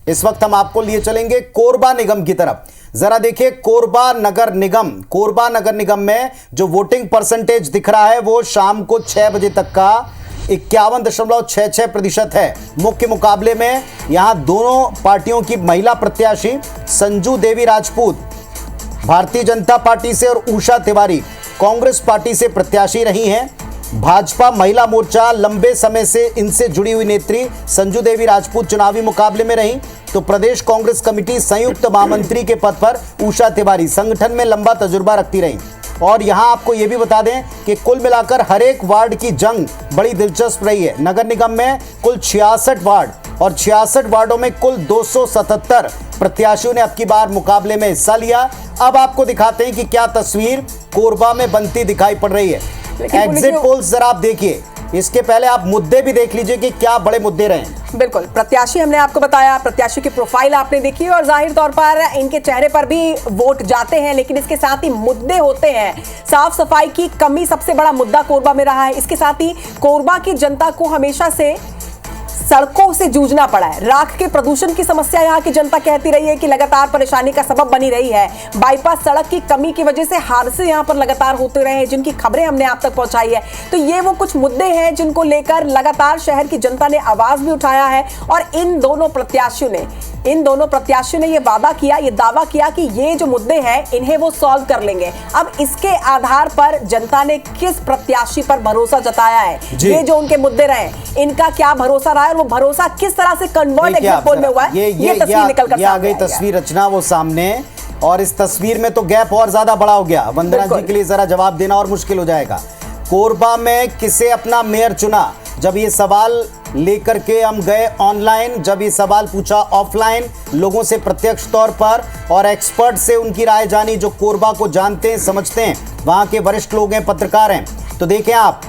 इस वक्त हम आपको लिए चलेंगे कोरबा निगम की तरफ। जरा देखिए कोरबा नगर निगम में जो वोटिंग परसेंटेज दिख रहा है वो शाम को 6 बजे तक का 51.66% है। मुख्य मुकाबले में यहां दोनों पार्टियों की महिला प्रत्याशी संजू देवी राजपूत भारतीय जनता पार्टी से और उषा तिवारी कांग्रेस पार्टी से प्रत्याशी रही हैं। भाजपा महिला मोर्चा लंबे समय से इनसे जुड़ी हुई नेत्री संजू देवी राजपूत चुनावी मुकाबले में रही, तो प्रदेश कांग्रेस कमेटी संयुक्त महामंत्री के पद पर उषा तिवारी संगठन में लंबा तजुर्बा रखती रही। और यहां आपको यह भी बता दें कि कुल मिलाकर हर एक वार्ड की जंग बड़ी दिलचस्प रही है। नगर निगम में कुल 66 वार्ड और 66 वार्डों में कुल 277 प्रत्याशियों ने अब की बार मुकाबले में हिस्सा लिया। अब आपको दिखाते हैं कि क्या तस्वीर कोरबा में बनती दिखाई पड़ रही है। एग्जिट पोल्स जरा आप देखिए, इसके पहले आप मुद्दे भी देख लीजिए कि क्या बड़े मुद्दे रहे। बिल्कुल, प्रत्याशी हमने आपको बताया, प्रत्याशी की प्रोफाइल आपने देखी और जाहिर तौर पर इनके चेहरे पर भी वोट जाते हैं, लेकिन इसके साथ ही मुद्दे होते हैं। साफ सफाई की कमी सबसे बड़ा मुद्दा कोरबा में रहा है। इसके साथ ही कोरबा की जनता को हमेशा से सड़कों से जूझना पड़ा है। राख के प्रदूषण की समस्या यहाँ की जनता कहती रही है कि लगातार परेशानी का सबब बनी रही है। बाईपास सड़क की कमी की वजह से हादसे यहाँ पर लगातार होते रहे हैं, जिनकी खबरें हमने आप तक पहुंचाई है। तो ये वो कुछ मुद्दे हैं जिनको लेकर लगातार शहर की जनता ने आवाज भी उठाया है और इन दोनों प्रत्याशियों ने ये वादा किया, ये दावा किया कि ये जो मुद्दे हैं इन्हें वो सॉल्व कर लेंगे। अब इसके आधार पर जनता ने किस प्रत्याशी पर भरोसा जताया है, ये जो उनके मुद्दे रहे, इनका क्या भरोसा रहा है और वो भरोसा किस तरह से कन्वर्ट एग्जिट पोल में हुआ है, ये तस्वीर निकल कर आ गई। तस्वीर रचना वो सामने, और इस तस्वीर में तो गैप और ज्यादा बड़ा हो गया। वंदना जी के लिए जरा जवाब देना और मुश्किल हो जाएगा। कोरबा में किसे अपना मेयर चुना, जब ये सवाल लेकर के हम गए ऑनलाइन, जब ये सवाल पूछा ऑफलाइन लोगों से प्रत्यक्ष तौर पर और एक्सपर्ट से उनकी राय जानी, जो कोरबा को जानते हैं समझते हैं, वहां के वरिष्ठ लोग हैं, पत्रकार हैं। तो देखें आप,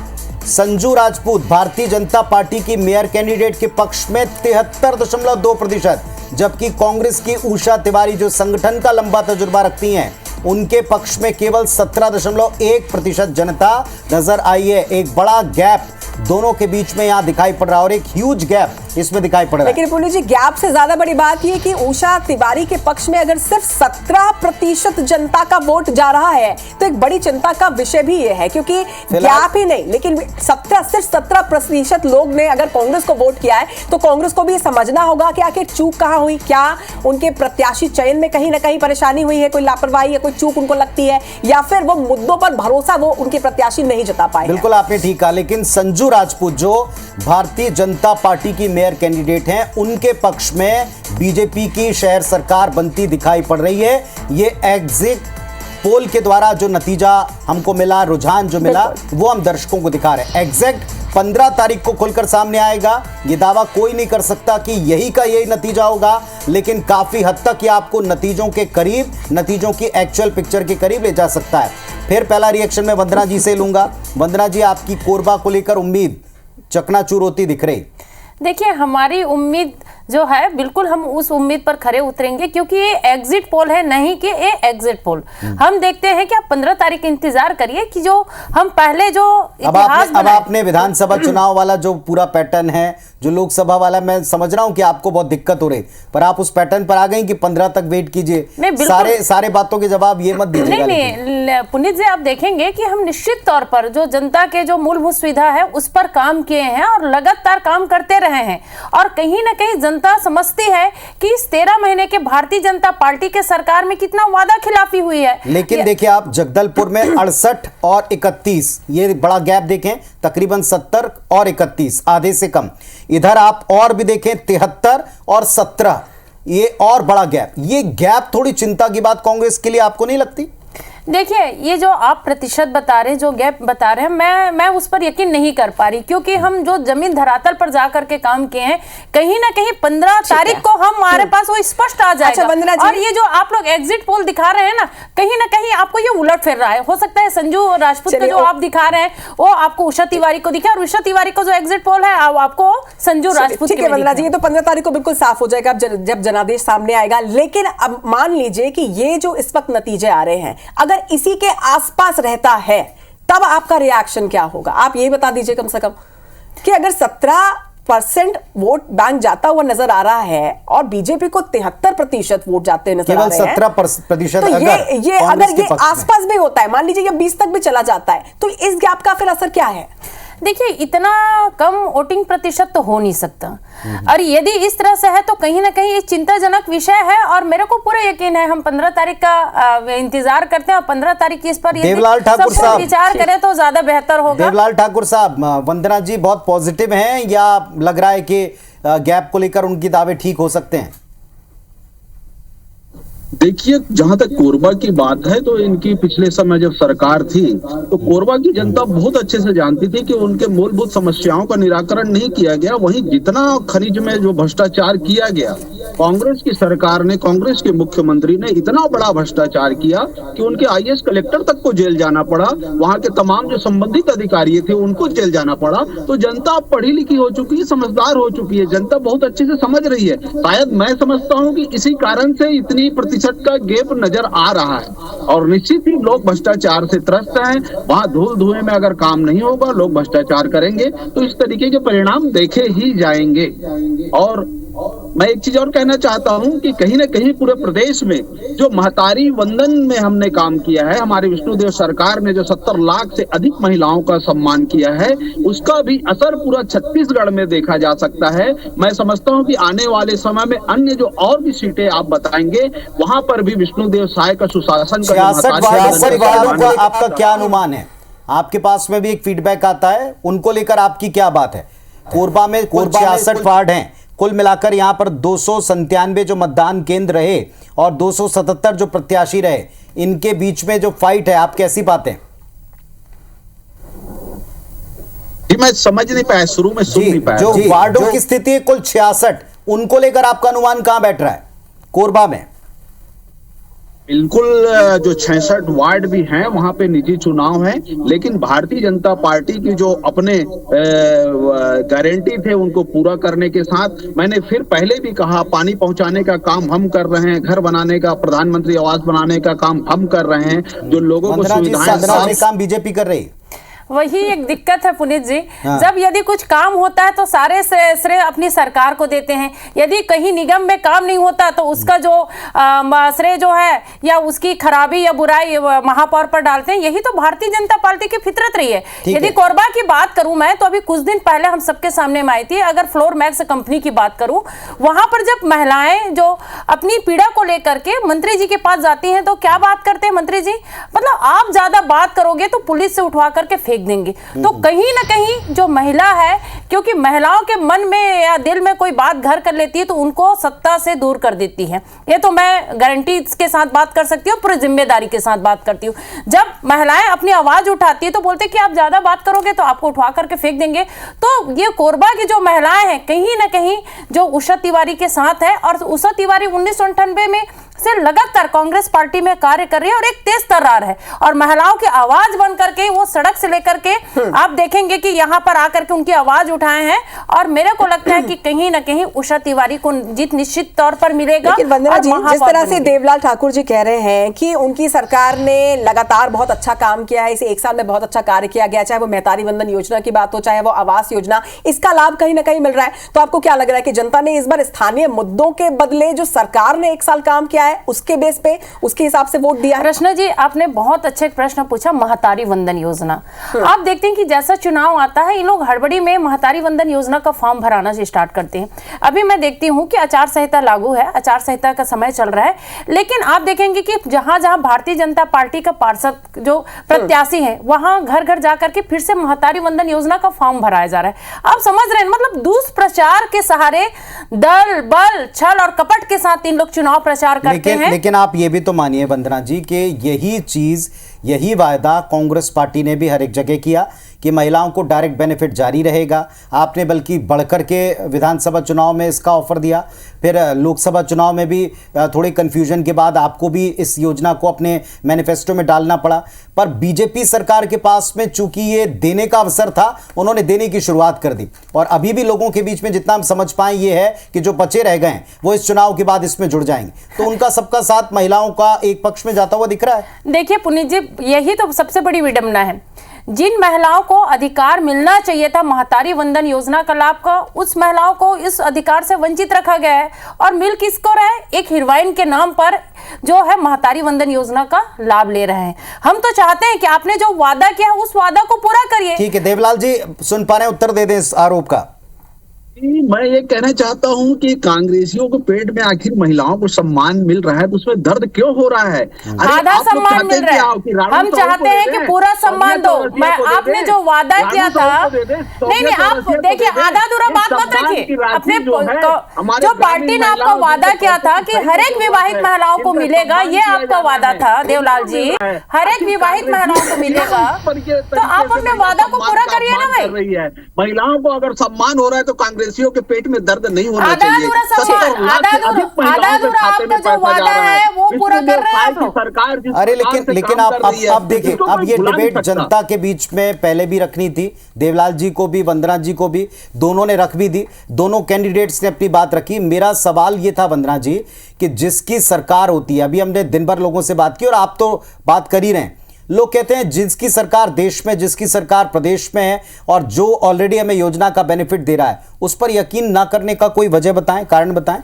संजू राजपूत भारतीय जनता पार्टी की मेयर कैंडिडेट के पक्ष में 73.2%, जबकि कांग्रेस की उषा तिवारी जो संगठन का लंबा तजुर्बा रखती हैं उनके पक्ष में केवल 17.1% जनता नजर आई है। एक बड़ा गैप दोनों के बीच में यहां दिखाई पड़ रहा है और एक ह्यूज गैप इसमें दिखाई पड़ रहा है। लेकिन पुनीत जी, गैप से ज्यादा बड़ी बात यह कि उषा तिवारी के पक्ष में अगर सिर्फ 17% जनता का वोट जा रहा है तो एक बड़ी चिंता का विषय भी यह है, क्योंकि गैप ही नहीं लेकिन सिर्फ 17% लोग ने अगर कांग्रेस को वोट किया है तो कांग्रेस को भी समझना होगा कि आखिर चूक कहां हुई, क्या उनके प्रत्याशी चयन में कहीं ना कहीं परेशानी हुई है, कोई लापरवाही या कोई चूक उनको लगती है, या फिर वो मुद्दों पर भरोसा वो उनके प्रत्याशी नहीं जता पाए। बिल्कुल आपने ठीक कहा, लेकिन संजू राजपूत जो भारतीय जनता पार्टी की मेयर कैंडिडेट हैं उनके पक्ष में बीजेपी की शहर सरकार बनती दिखाई पड़ रही है। ये एग्जिट पोल के द्वारा जो नतीजा हमको मिला, रुझान जो मिला, वो हम दर्शकों को दिखा रहे हैं। एग्जैक्ट 15 तारीख को खुलकर सामने आएगा। ये दावा कोई नहीं कर सकता कि यही का यही नतीजा होगा, लेकिन काफी हद तक ये आपको नतीजों के करीब, नतीजों की एक्चुअल पिक्चर के करीब ले जा सकता है। फिर पहला रिएक्शन मैं वंदना जी से लूंगा। वंदना जी, आपकी कोरबा को लेकर उम्मीद चकनाचूर होती दिख रही। देखिए, हमारी उम्मीद जो है बिल्कुल हम उस उम्मीद पर खरे उतरेंगे, क्योंकि ये एग्जिट पोल है, नहीं कि ये एग्जिट पोल। हम देखते हैं कि आप 15 तारीख इंतजार करिए कि जो हम पहले जो इतिहास अब आपने विधानसभा चुनाव वाला जो पूरा पैटर्न है, जो लोकसभा वाला, मैं समझ रहा हूं कि आपको बहुत दिक्कत हो रही, पर आप उस पैटर्न पर आ गए कि 15 तक वेट कीजिए। सारे बातों के जवाब ये मत दीजिएगा। नहीं, पुनीत जी, आप देखेंगे कि हम निश्चित तौर पर जो जनता के जो मूलभूत सुविधा है उस पर काम किए हैं और लगातार काम करते रहे हैं, और कहीं ना कहीं जनता समझती है कि इस 13 महीने के भारतीय जनता पार्टी के सरकार में कितना वादा खिलाफी हुई है। लेकिन देखिए आप, जगदलपुर में 68 और 31, ये बड़ा गैप देखें, तकरीबन 70 और 31, आधे से कम। इधर आप और भी देखें 73 और 17, ये और बड़ा गैप। ये गैप थोड़ी चिंता की बात कांग्रेस के लिए आपको नहीं लगती? देखिए, ये जो आप प्रतिशत बता रहे हैं, जो गैप बता रहे हैं, मैं उस पर यकीन नहीं कर पा रही, क्योंकि हम जो जमीन धरातल पर जाकर के काम किए हैं, कहीं ना कहीं 15 तारीख को हमारे पास वो स्पष्ट आ जाएगा। और ये जो आप लोग एग्जिट पोल दिखा रहे हैं ना, कहीं ना कहीं आपको ये उलट फिर रहा है। हो सकता है संजू राजपूत को जो आप दिखा रहे हैं वो आपको उषा तिवारी को दिखा, और उषा तिवारी को जो एग्जिट पोल है आपको संजू राजपूत। ठीक है वंदना जी, ये तो 15 तारीख को बिल्कुल साफ हो जाएगा जब जनादेश सामने आएगा। लेकिन अब मान लीजिए कि ये जो इस वक्त नतीजे आ रहे हैं, अगर इसी के आसपास रहता है तब आपका रिएक्शन क्या होगा? आप ये बता दीजिए कम से कम कि अगर 17 60% वोट बैंक जाता हुआ नजर आ रहा है और बीजेपी को 73% वोट जाते नजर आ केवल रहे हैं। 17% तो ये अगर ये पक्ष में। आसपास भी होता है, मान लीजिए ये 20 तक भी चला जाता है, तो इस गैप का फिर असर क्या है? देखिए, इतना कम वोटिंग प्रतिशत तो हो नहीं सकता, और यदि इस तरह से है तो कहीं ना कहीं ये चिंताजनक विषय है। और मेरे को पूरा यकीन है, हम 15 तारीख का इंतजार करते हैं और 15 तारीख की इस पर देवलाल ठाकुर सब साहब विचार करें तो ज्यादा बेहतर होगा। देवलाल ठाकुर साहब, वंदना जी बहुत पॉजिटिव हैं या लग रहा है कि गैप को लेकर उनकी दावे ठीक हो सकते हैं? देखिए, जहां तक कोरबा की बात है तो इनकी पिछले समय जब सरकार थी तो कोरबा की जनता बहुत अच्छे से जानती थी कि उनके मूलभूत समस्याओं का निराकरण नहीं किया गया। वहीं जितना खनिज में जो भ्रष्टाचार किया गया, कांग्रेस की सरकार ने, कांग्रेस के मुख्यमंत्री ने इतना बड़ा भ्रष्टाचार किया कि उनके आईएएस कलेक्टर तक को जेल जाना पड़ा, वहां के तमाम जो संबंधित अधिकारी थे उनको जेल जाना पड़ा। तो जनता अब पढ़ी लिखी हो चुकी है, समझदार हो चुकी है, जनता बहुत अच्छे से समझ रही है। शायद मैं समझता हूँ कि इसी कारण से इतनी प्रतिशत का गैप नजर आ रहा है। और निश्चित ही लोग भ्रष्टाचार से त्रस्त हैं। वहां धूल धुएं में अगर काम नहीं होगा, लोग भ्रष्टाचार करेंगे तो इस तरीके के परिणाम देखे ही जाएंगे। और मैं एक चीज और कहना चाहता हूं कि कहीं ना कहीं पूरे प्रदेश में जो महतारी वंदन में हमने काम किया है, हमारी विष्णुदेव सरकार ने जो 70 लाख से अधिक महिलाओं का सम्मान किया है, उसका भी असर पूरा छत्तीसगढ़ में देखा जा सकता है। मैं समझता हूं कि आने वाले समय में अन्य जो और भी सीटें आप बताएंगे, वहां पर भी विष्णुदेव साय का सुशासन का 66 वार्डों का आपका क्या अनुमान है? आपके पास में भी एक फीडबैक आता है, उनको लेकर आपकी क्या बात है? कोरबा में कुल 66 वार्ड हैं, कुल मिलाकर यहां पर 297 जो मतदान केंद्र रहे और 277 जो प्रत्याशी रहे, इनके बीच में जो फाइट है, आप कैसी पाते हैं? मैं समझ नहीं पाया, शुरू में सुन नहीं पाया। जो वार्डों की स्थिति है कुल 66, उनको लेकर आपका अनुमान कहां बैठ रहा है कोरबा में? बिल्कुल, जो 66 वार्ड भी हैं वहां पे निजी चुनाव है, लेकिन भारतीय जनता पार्टी की जो अपने गारंटी थे उनको पूरा करने के साथ, मैंने फिर पहले भी कहा, पानी पहुंचाने का काम हम कर रहे हैं, घर बनाने का, प्रधानमंत्री आवास बनाने का काम हम कर रहे हैं, जो लोगों को सुविधाएं काम बीजेपी कर रही है। वही एक दिक्कत है पुनीत जी, जब यदि कुछ काम होता है तो सारे श्रेय अपनी सरकार को देते हैं, यदि कहीं निगम में काम नहीं होता तो उसका जो श्रेय जो है या उसकी खराबी या बुराई महापौर पर डालते हैं। यही तो भारतीय जनता पार्टी की फितरत रही है। यदि कोरबा की बात करूं मैं, तो अभी कुछ दिन पहले हम सबके सामने में आई थी, अगर फ्लोर मैक्स कंपनी की बात करूं, वहां पर जब महिलाएं जो अपनी पीड़ा को लेकर के मंत्री जी के पास जाती हैं तो क्या बात करते हैं मंत्री जी, मतलब आप ज्यादा बात करोगे तो पुलिस से उठवा करके फेंक देंगे। तो कहीं ना कहीं जो महिला है, क्योंकि महिलाओं के मन में या दिल में कोई बात घर कर लेती है तो उनको सत्ता से दूर कर देती है। ये तो मैं गारंटी के साथ बात कर सकती हूँ, पूरी जिम्मेदारी के साथ बात करती हूँ। जब महिलाएं अपनी आवाज उठाती है तो बोलते कि आप ज्यादा बात करोगे तो आपको उठवा करके फेंक देंगे। तो ये कोरबा की जो महिलाएं हैं कहीं ना कहीं जो उषा तिवारी के साथ है, और उषा तिवारी 1998 में से लगातार कांग्रेस पार्टी में कार्य कर रही है और एक तेज तर्रार है, और महिलाओं की आवाज बन करके वो सड़क से लेकर के आप देखेंगे कि यहाँ पर आकर के उनकी आवाज उठाए हैं। और मेरे को लगता है कि कहीं ना कहीं उषा तिवारी को जीत निश्चित तौर पर मिलेगा। लेकिन वंदना जी, जिस तरह से देवलाल ठाकुर जी कह रहे हैं कि उनकी सरकार ने लगातार बहुत अच्छा काम किया है, इसे 1 साल में बहुत अच्छा कार्य किया गया, चाहे वो महतारी वंदन योजना की बात हो, चाहे वो आवास योजना, इसका लाभ कहीं ना कहीं मिल रहा है। तो आपको क्या लग रहा है कि जनता ने इस बार स्थानीय मुद्दों के बदले जो सरकार ने 1 साल काम किया है उसके बेस पे, उसके हिसाब से वोट दिया? कृष्णा जी, आपने बहुत अच्छे प्रश्न पूछा। महतारी वंदन योजना, आप देखते हैं कि जैसा चुनाव आता है, इन लोग हड़बड़ी में महतारी वंदन योजना का फॉर्म भराना से स्टार्ट करते हैं। अभी मैं देखती हूं कि आचार संहिता लागू है, आचार संहिता का समय चल रहा है, लेकिन आप देखेंगे कि जहां जहां भारतीय जनता पार्टी का पार्षद जो प्रत्याशी है, वहां घर घर जाकर के फिर से महतारी वंदन योजना का फॉर्म भराया जा रहा है। आप समझ रहे हैं, मतलब दुष्प्रचार के सहारे, दल बल छल और कपट के साथ इन लोग चुनाव प्रचार करते हैं। लेकिन आप ये भी तो मानिए वंदना जी कि यही चीज, यही वायदा कांग्रेस पार्टी ने भी हर एक जगह किया कि महिलाओं को डायरेक्ट बेनिफिट जारी रहेगा। आपने बल्कि बढ़कर के विधानसभा चुनाव में इसका ऑफर दिया, फिर लोकसभा चुनाव में भी थोड़ी कंफ्यूजन के बाद आपको भी इस योजना को अपने मैनिफेस्टो में डालना पड़ा। पर बीजेपी सरकार के पास में चूंकि ये देने का अवसर था, उन्होंने देने की शुरुआत कर दी, और अभी भी लोगों के बीच में जितना हम समझ पाए ये है कि जो बचे रह गए वो इस चुनाव के बाद इसमें जुड़ जाएंगे। तो उनका सबका साथ महिलाओं का एक पक्ष में जाता हुआ दिख रहा है। देखिए पुनीत जी, यही तो सबसे बड़ी विडंबना है। जिन महिलाओं को अधिकार मिलना चाहिए था महतारी वंदन योजना का लाभ का, उस महिलाओं को इस अधिकार से वंचित रखा गया है। और मिल किसको रहा है? एक हीरोइन के नाम पर जो है महतारी वंदन योजना का लाभ ले रहे हैं। हम तो चाहते हैं कि आपने जो वादा किया उस वादा को पूरा करिए। ठीक है देवलाल जी, सुन पा रहे हैं, उत्तर दे दें इस आरोप का। मैं ये कहना चाहता हूं कि कांग्रेसियों को पेट में आखिर महिलाओं को सम्मान मिल रहा है तो उसमें दर्द क्यों हो रहा है? आधा सम्मान मिल रहा है। हम चाहते हैं कि पूरा सम्मान दो। मैं आपने जो वादा किया था, नहीं आप देखिए, आधा अधूरा बात मत रखिए। अपने जो पार्टी ने आपका वादा किया था कि हर एक विवाहित महिलाओं को मिलेगा, ये आपका वादा था देवलाल जी, हर एक विवाहित महिलाओं को मिलेगा, तो आप अपने वादा को पूरा करिए ना भाई। महिलाओं को अगर सम्मान हो रहा है तो कांग्रेसियों के पेट में दर्द नहीं होना आधा चाहिए। अधूरा आपका जो वादा है वो पूरा कर रहे हैं आप लोग। सरकार अरे लेकिन आप देखिए, अब ये डिबेट जनता के बीच में पहले भी रखनी थी, देवलाल जी को भी, वंदना जी को भी, दोनों ने रख भी दी, दोनों कैंडिडेट्स ने अपनी बात रखी। मेरा सवाल ये था वंदना जी कि जिसकी सरकार होती है, अभी हमने दिन भर लोगों से बात की और आप तो बात कर ही रहे हैं, लोग कहते हैं जिसकी सरकार देश में, जिसकी सरकार प्रदेश में है और जो ऑलरेडी हमें योजना का बेनिफिट दे रहा है, उस पर यकीन ना करने का कोई वजह बताएं, कारण बताएं।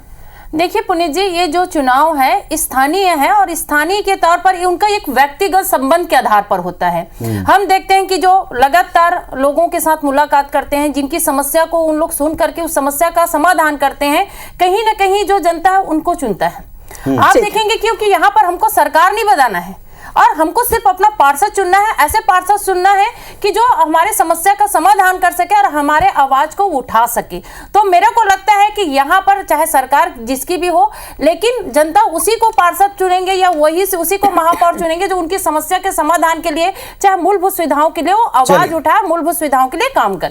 देखिए पुनीत जी, ये जो चुनाव है स्थानीय है और स्थानीय के तौर पर उनका एक व्यक्तिगत संबंध के आधार पर होता है। हम देखते हैं कि जो लगातार लोगों के साथ मुलाकात करते हैं, जिनकी समस्या को उन लोग सुन करके उस समस्या का समाधान करते हैं, कहीं ना कहीं जो जनता है उनको चुनता है। आप देखेंगे क्योंकि यहाँ पर हमको सरकार नहीं बनाना है और हमको सिर्फ अपना पार्षद चुनना है, ऐसे पार्षद चुनना है कि जो हमारे समस्या का समाधान कर सके और हमारे आवाज को उठा सके। तो मेरे को लगता है कि यहाँ पर चाहे सरकार जिसकी भी हो, लेकिन जनता उसी को पार्षद चुनेंगे या वही से उसी को महापौर चुनेंगे जो उनकी समस्या के समाधान के लिए, चाहे मूलभूत सुविधाओं के लिए वो आवाज उठाए, मूलभूत सुविधाओं के लिए काम करे।